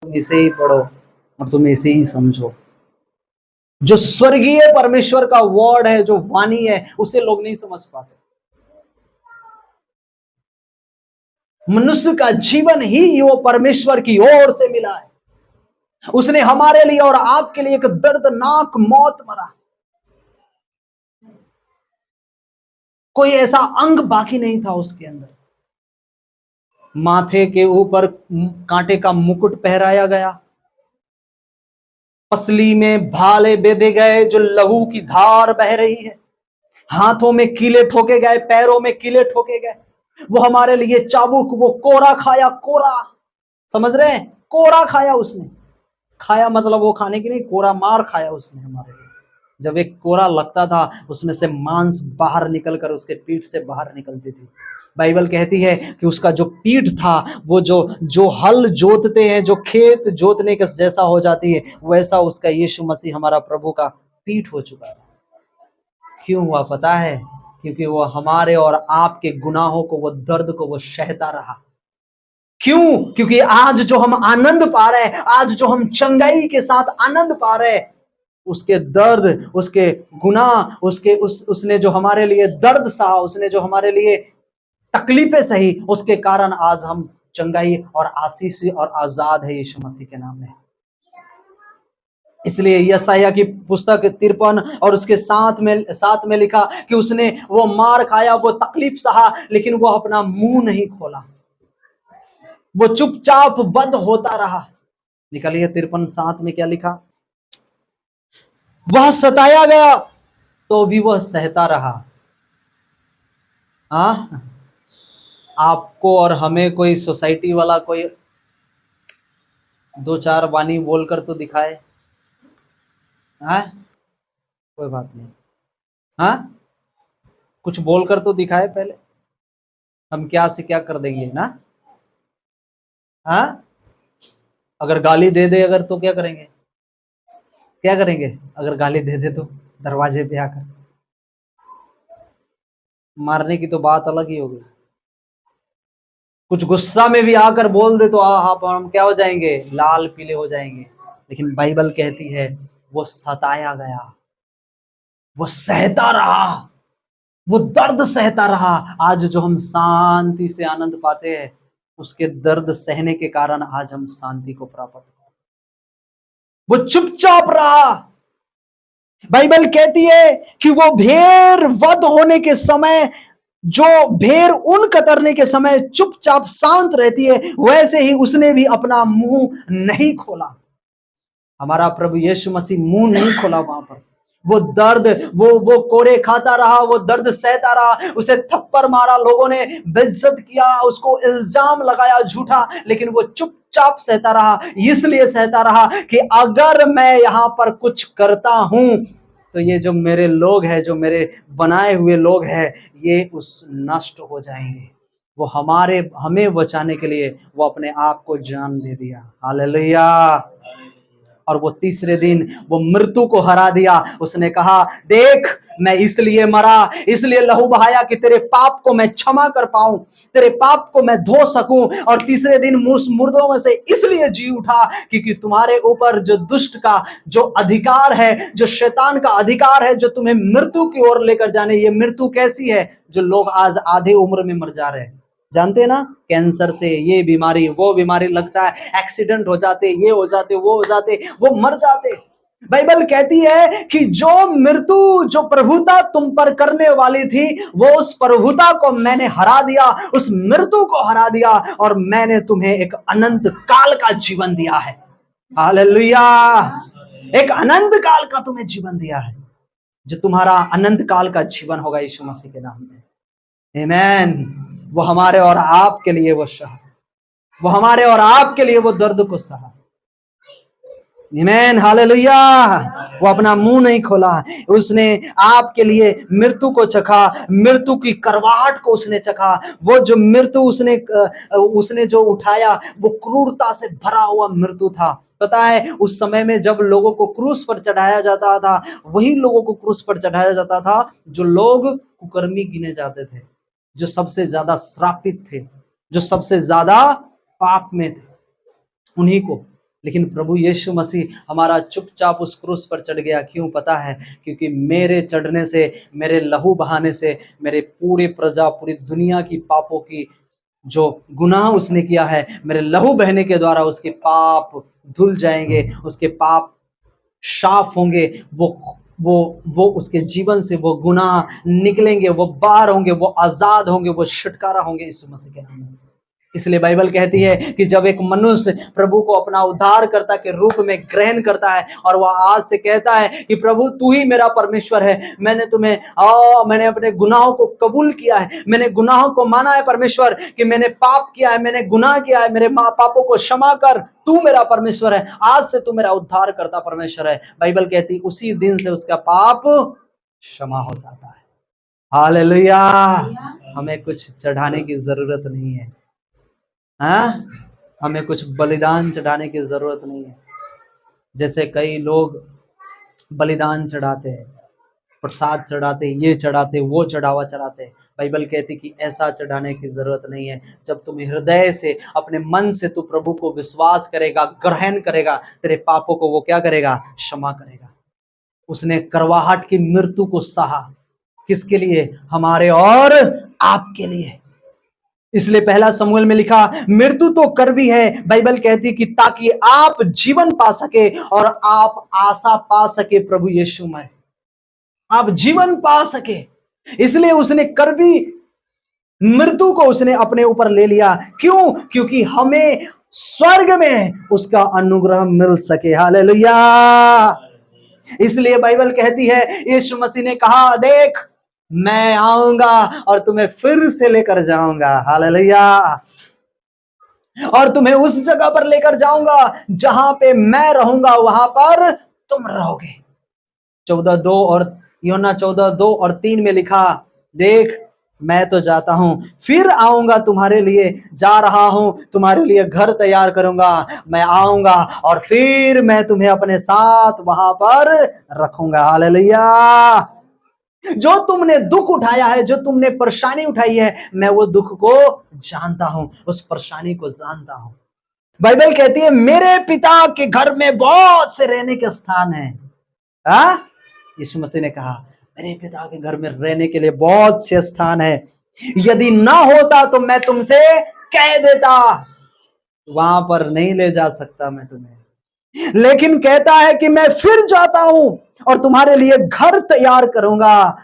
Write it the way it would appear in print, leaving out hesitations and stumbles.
तुम इसे ही पढ़ो और तुम इसे ही समझो। जो स्वर्गीय परमेश्वर का वर्ड है, जो वाणी है, उसे लोग नहीं समझ पाते। मनुष्य का जीवन ही वो परमेश्वर की ओर से मिला है। उसने हमारे लिए और आपके लिए एक दर्दनाक मौत मरा। कोई ऐसा अंग बाकी नहीं था उसके अंदर। माथे के ऊपर कांटे का मुकुट पहराया गया, पसली में भाले बेधे गए जो लहू की धार बह रही है, हाथों में कीले ठोके गए, पैरों में कीले ठोके गए। वो हमारे लिए चाबुक, वो कोरा खाया, कोरा, समझ रहे हैं? कोरा खाया उसने। खाया मतलब वो खाने की नहीं, कोरा मार खाया उसने हमारे लिए। जब एक कोरा लगता था, उसमें से मांस बाहर निकलकर उसके पीठ से बाहर निकलती थी। बाइबल कहती है कि उसका जो पीठ था, वो जो जो हल जोतते हैं, जो खेत जोतने के जैसा हो जाती है, वैसा उसका यीशु मसीह हमारा प्रभु का पीठ हो चुका था। क्यों हुआ पता है? क्योंकि वो हमारे और आपके गुनाहों को, वो दर्द को वो सहता रहा। क्यों? क्योंकि आज जो हम आनंद पा रहे हैं, आज जो हम चंगाई के साथ आनंद पा रहे हैं, उसके दर्द, उसके गुनाह, उसने जो हमारे लिए दर्द सहा, उसने जो हमारे लिए तकलीफें सही, उसके कारण आज हम चंगाई और आशीष और आजाद है यीशु मसीह के नाम में। इसलिए यशायाह की पुस्तक 53 और उसके साथ में लिखा कि उसने वो मार खाया, वो तकलीफ सहा, लेकिन वो अपना मुंह नहीं खोला, वो चुपचाप बंद होता रहा। निकलिए 53:7 में क्या लिखा? वह सताया गया तो भी वह सहता रहा। आपको और हमें कोई सोसाइटी वाला कोई 2-4 वाणी बोलकर तो दिखाए। कोई बात नहीं, कुछ बोलकर तो दिखाए पहले, हम क्या से क्या कर देंगे ना। अगर गाली दे दे अगर, तो क्या करेंगे? क्या करेंगे अगर गाली दे दे तो? दरवाजे पे आकर मारने की तो बात अलग ही होगी। कुछ गुस्सा में भी आकर बोल दे तो आप हम क्या हो जाएंगे? लाल पीले हो जाएंगे। लेकिन बाइबल कहती है वो सताया गया, वो सहता रहा, वो दर्द सहता रहा। आज जो हम शांति से आनंद पाते हैं, उसके दर्द सहने के कारण आज हम शांति को प्राप्त। वो चुपचाप रहा। बाइबल कहती है कि वो भेड़ वध होने के समय, जो भेड़ ऊन कतरने के समय चुपचाप शांत रहती है, वैसे ही उसने भी अपना मुंह नहीं खोला। हमारा प्रभु यीशु मसीह मुंह नहीं खोला वहां पर। वो दर्द, वो कोरे खाता रहा, वो दर्द सहता रहा। उसे थप्पड़ मारा, लोगों ने बेइज्जत किया, उसको इल्जाम लगाया झूठा, लेकिन वो चुपचाप सहता रहा। इसलिए सहता रहा कि अगर मैं यहां पर कुछ करता हूं तो ये जो मेरे लोग हैं, जो मेरे बनाए हुए लोग हैं, ये उस नष्ट हो जाएंगे। वो हमें बचाने के लिए वो अपने आप को जान दे दिया। हालेलुया। और वो तीसरे दिन वो मृत्यु को हरा दिया। उसने कहा, देख मैं इसलिए मरा, इसलिए लहू बहाया कि तेरे पाप को मैं क्षमा कर पाऊं, तेरे पाप को मैं धो सकूं। और तीसरे दिन मुर्दों में से इसलिए जी उठा क्योंकि तुम्हारे ऊपर जो दुष्ट का जो अधिकार है, जो शैतान का अधिकार है, जो तुम्हें मृत्यु की ओर लेकर जाने। ये मृत्यु कैसी है? जो लोग आज आधे उम्र में मर जा रहे हैं, जानते हैं ना? कैंसर से, ये बीमारी वो बीमारी लगता है, एक्सीडेंट हो जाते, ये हो जाते, वो हो जाते, वो मर जाते। बाइबल कहती है कि जो मृत्यु, जो प्रभुता तुम पर करने वाली थी, वो उस प्रभुता को मैंने हरा दिया, उस मृत्यु को हरा दिया, और मैंने तुम्हें एक अनंत काल का जीवन दिया है। हालेलुया। एक अनंत काल का तुम्हें जीवन दिया है, जो तुम्हारा अनंत काल का जीवन होगा यीशु मसीह के नाम में। आमीन। वो हमारे और आपके लिए वो सहा, वो हमारे और आपके लिए वो दर्द को सहा। आमीन, हालेलुया। वो अपना मुंह नहीं खोला, उसने आपके लिए मृत्यु को चखा, मृत्यु की करवाहट को उसने चखा। वो जो मृत्यु उसने जो उठाया, वो क्रूरता से भरा हुआ मृत्यु था। पता है, उस समय में जब लोगों को क्रूस पर चढ़ाया जाता था, वही लोगों को क्रूस पर चढ़ाया जाता था जो लोग कुकर्मी गिने जाते थे, जो सबसे ज्यादा श्रापित थे, जो सबसे ज्यादा पाप में थे, उन्हीं को। लेकिन प्रभु यीशु मसीह हमारा चुपचाप उस क्रूस पर चढ़ गया। क्यों पता है? क्योंकि मेरे चढ़ने से, मेरे लहू बहाने से, मेरे पूरी प्रजा, पूरी दुनिया की पापों की जो गुनाह उसने किया है, मेरे लहू बहने के द्वारा उसके पाप धुल जाएंगे, उसके पाप साफ होंगे। वो उसके जीवन से वो गुनाह निकलेंगे, वो बाहर होंगे, वो आजाद होंगे, वो छुटकारा होंगे यीशु मसीह के नाम में। इसलिए बाइबल कहती है कि जब एक मनुष्य प्रभु को अपना उद्धारकर्ता के रूप में ग्रहण करता है और वह आज से कहता है कि प्रभु तू ही मेरा परमेश्वर है, मैंने अपने गुनाहों को कबूल किया है, मैंने गुनाहों को माना है परमेश्वर कि मैंने पाप किया है, मैंने गुनाह किया है, मेरे पापों को क्षमा कर, तू मेरा परमेश्वर है, आज से तू मेरा उद्धारकर्ता परमेश्वर है। बाइबल कहती उसी दिन से उसका पाप क्षमा हो जाता है। हालेलुया। हमें कुछ चढ़ाने की जरूरत नहीं है, हमें कुछ बलिदान चढ़ाने की जरूरत नहीं है। जैसे कई लोग बलिदान चढ़ाते हैं, प्रसाद चढ़ाते, ये चढ़ाते, वो चढ़ावा चढ़ाते। बाइबल कहती कि ऐसा चढ़ाने की जरूरत नहीं है। जब तुम हृदय से, अपने मन से तू प्रभु को विश्वास करेगा, ग्रहण करेगा, तेरे पापों को वो क्या करेगा? क्षमा करेगा। उसने करवाहट की मृत्यु को सहा, किसके लिए? हमारे और आपके लिए। इसलिए पहला शमूएल में लिखा, मृत्यु तो कड़वी है, बाइबल कहती कि ताकि आप जीवन पा सके और आप आशा पा सके प्रभु यीशु में, आप जीवन पा सके। इसलिए उसने कड़वी मृत्यु को उसने अपने ऊपर ले लिया। क्यों? क्योंकि हमें स्वर्ग में उसका अनुग्रह मिल सके। हालेलुया। इसलिए बाइबल कहती है, यीशु मसीह ने कहा, देख मैं आऊंगा और तुम्हें फिर से लेकर जाऊंगा। हालेलुया। और तुम्हें उस जगह पर लेकर जाऊंगा जहां पे मैं रहूंगा, वहां पर तुम रहोगे। 14:2 और यूहन्ना 14:2 और 3 में लिखा, देख मैं तो जाता हूं, फिर आऊंगा तुम्हारे लिए, जा रहा हूं, तुम्हारे लिए घर तैयार करूंगा। मैं आऊंगा और फिर मैं तुम्हें अपने साथ वहां पर रखूंगा। हालेलुया। जो तुमने दुख उठाया है, जो तुमने परेशानी उठाई है, मैं वो दुख को जानता हूं, उस परेशानी को जानता हूं। बाइबल कहती है मेरे पिता के घर में बहुत से रहने के स्थान हैं। यीशु मसीह ने कहा मेरे पिता के घर में रहने के लिए बहुत से स्थान है, यदि ना होता तो मैं तुमसे कह देता, वहां पर नहीं ले जा सकता मैं तुम्हें। लेकिन कहता है कि मैं फिर जाता हूं और तुम्हारे लिए घर तैयार करूंगा।